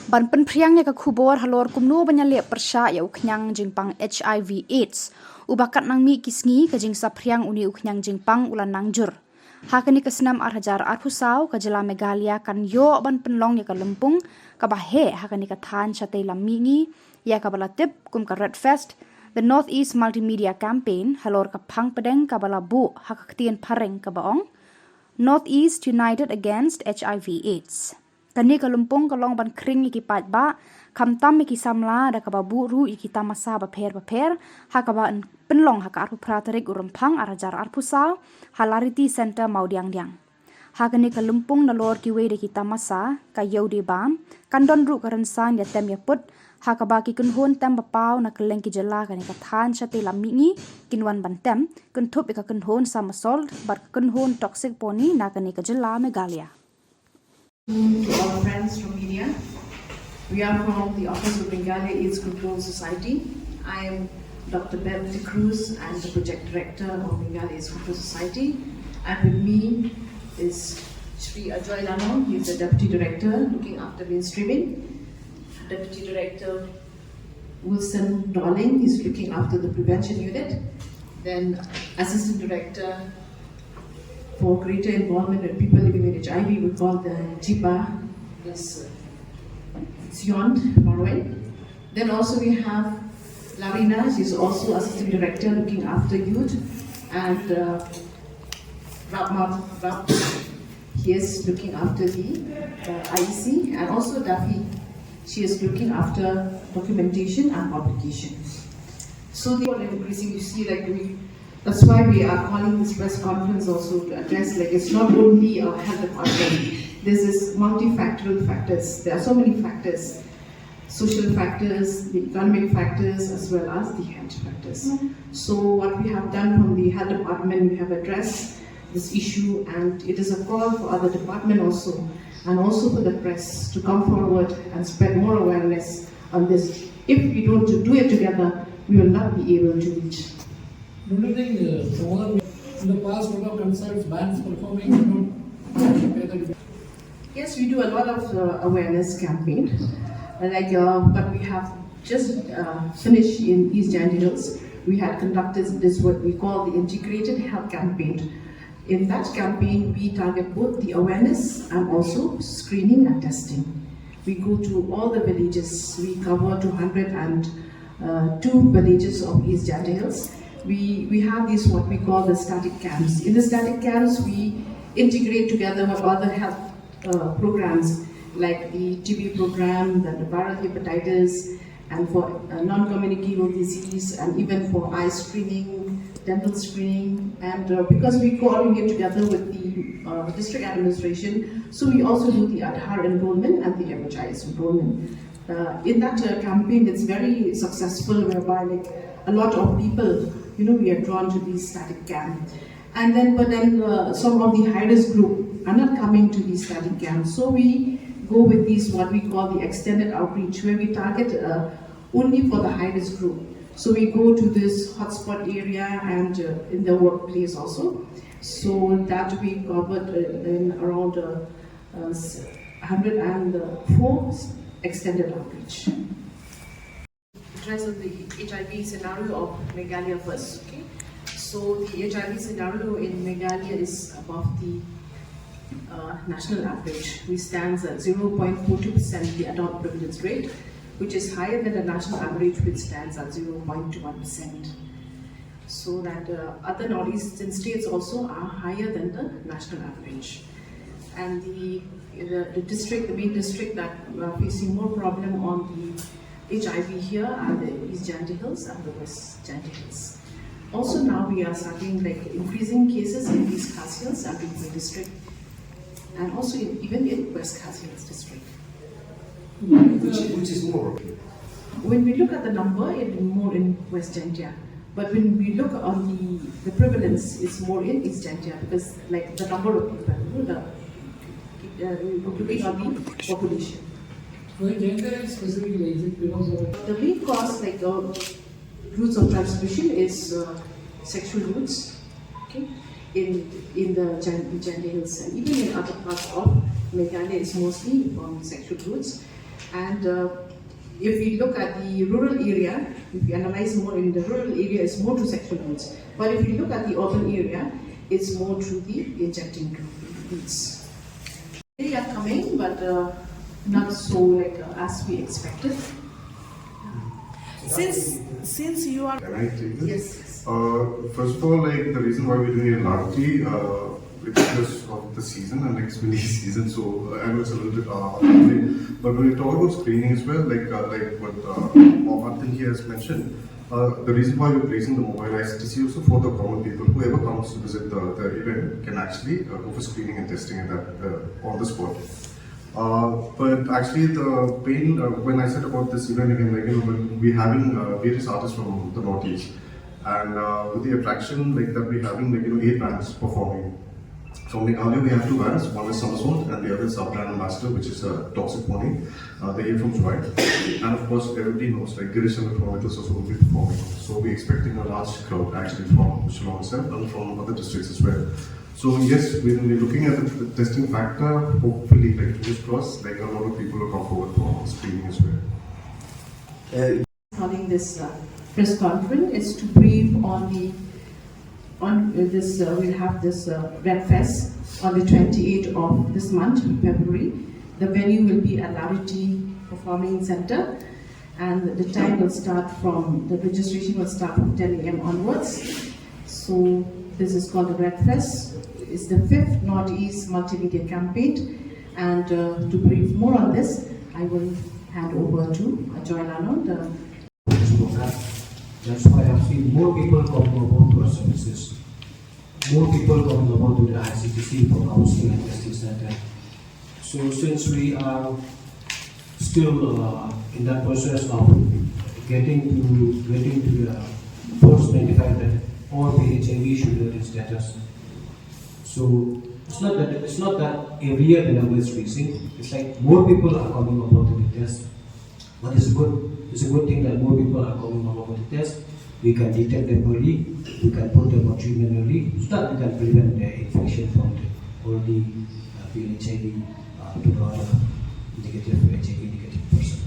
ban pen priang ya ka khubor halor kumno banya le persha ya uknyang jingpang HIV AIDS ubakat nang mi kisngi ka jingsa priang uni uknyang jingpang ulan nangjur hakani kasnam arhajar arhusau ka jela megalia kan yo ban penlong ya ka lempung ka bahe hakani ka than chate lamingi ya ka balatip kum ka red fest the Northeast Multimedia Campaign halor ka phang pedeng ka balabu hakaktien pareng ka baong Northeast United Against HIV AIDS kani kalumpong kalong ban kring iki pat ba kamtam iki samla da kababu ru iki tamasa ba pher hakaba penlong haka arpu pratarik urempang arajar arpusa halarity center maudiang diang hakani kalumpong nalor ki we de kita masa ka yodi bam kandon ru karansan ya tem ya put hakaba ki kunhon tem bapau na keleng ki jala kani ka than chate lamingi kinwan bantem kuntup ka kunhon samasol bar kunhon toxic poni na kani ka jala megalia. To our friends from media, we are from the Office of Bengali AIDS Control Society. I am Dr. Beth Cruz, and the Project Director of Bengali AIDS Control Society. And with me is Shri Ajoy Lano, he is the Deputy Director looking after mainstreaming. Deputy Director Wilson Darling, he is looking after the prevention unit. Then Assistant Director for greater involvement with people living with HIV, we call the JIPA, is Sion Morwen. Then also we have Larina, she's also Assistant Director looking after youth, and Rab, he is looking after the IEC, and also Dafi, she is looking after documentation and publication. So they are increasing, you see, like that's why we are calling this press conference also to address, like, it's not only a health department. This is multifactorial factors. There are so many factors, social factors, the economic factors, as well as the health factors. So what we have done from the health department, we have addressed this issue, and it is a call for other department also, and also for the press to come forward and spread more awareness on this. If we don't do it together, we will not be able to reach. Don't you think in the past what are concerns bands performing Yes, we do a lot of awareness campaign, but we have just finished in East Janty Hills. We had conducted this what we call the integrated health campaign. In that campaign, we target both the awareness and also screening and testing. We go to all the villages. We cover 202 villages of East Janty Hills. We have these what we call the static camps. In the static camps, we integrate together with other health programs like the TB program, the viral hepatitis, and for non-communicable disease, and even for eye screening, dental screening, and because we coordinate together with the district administration, so we also do the Aadhaar enrollment and the MHIS enrollment. In that campaign, it's very successful, whereby like a lot of people, we are drawn to these static camps. And then, some of the high-risk group are not coming to these static camps. So we go with these, what we call the extended outreach, where we target only for the high-risk group. So we go to this hotspot area and in the workplace also. So that we covered in around 104 extended outreach. Address of the HIV scenario of Meghalaya first. Okay, so the HIV scenario in Meghalaya is above the national average. We stand at 0.42% the adult prevalence rate, which is higher than the national average, which stands at 0.21%. So that other northeastern states also are higher than the national average. And the main district that are facing more problem on the HIV here are the East Janty Hills and the West Janty Hills. Also now we are starting increasing cases in East Khas Hills and Ringpur district, and also even in West Khas Hills district. Which is more? When we look at the number, it's more in West Jantia. But when we look on the prevalence, it's more in East Jantia, because the number of people, looking on the population. Specifically, is it because of the main cause, routes of transmission is sexual routes, okay, in the Janty Hills, and even in other parts of Meghalaya, it's mostly from sexual routes. And if we look at the rural area, if we analyze more in the rural area, it's more through sexual routes. But if you look at the urban area, it's more through the injecting routes. They are coming, but not so like as we expected. Since you are Can I take this? Yes. First of all, like the reason why we're doing it largely, it's because of the season and next mini season. So I know it's a little bit late. But when we talk about screening as well, like what Martin here has mentioned, the reason why we're placing the mobile ICTC also for the common people, whoever comes to visit the event can actually go for screening and testing at that on the spot. But actually, the pain when I said about this event again, like we're having various artists from the Northeast, and with the attraction like that we're having, like 8 bands performing. So earlier we have 2 bands. One is Somersault, and the other is our brand ambassador, which is Toxic Pony. They are from Joy, and of course everybody knows like Girish and the Chronicles also will be performing. So we're expecting a large crowd actually from Shillong itself and from other districts as well. So yes, when we're looking at the testing factor, hopefully, like fingers crossed, like a lot of people will come forward for screening as well. Holding this press conference is to brief on this. We'll have this Red Fest on the 28th of this month, February. The venue will be at Larity Performing Center, and the time will start from the registration will start from 10 a.m. onwards. So this is called the Red Fest. It's the 5th Northeast Multimedia Campaign, and to brief more on this, I will hand over to Joy Lano. That's why I've seen more people come about to our services. More people come about to the ICTC for counseling and testing center. So since we are still in that process of getting to the first 95 that all the HIV should get its status. So it's not that every year the number is increasing. It's like more people are coming about to the test. But it's a good thing that more people are coming about to the test. We can detect them early, we can put them on treatment early, so that we can prevent the infection from the already being HIV to the negative HIV negative person.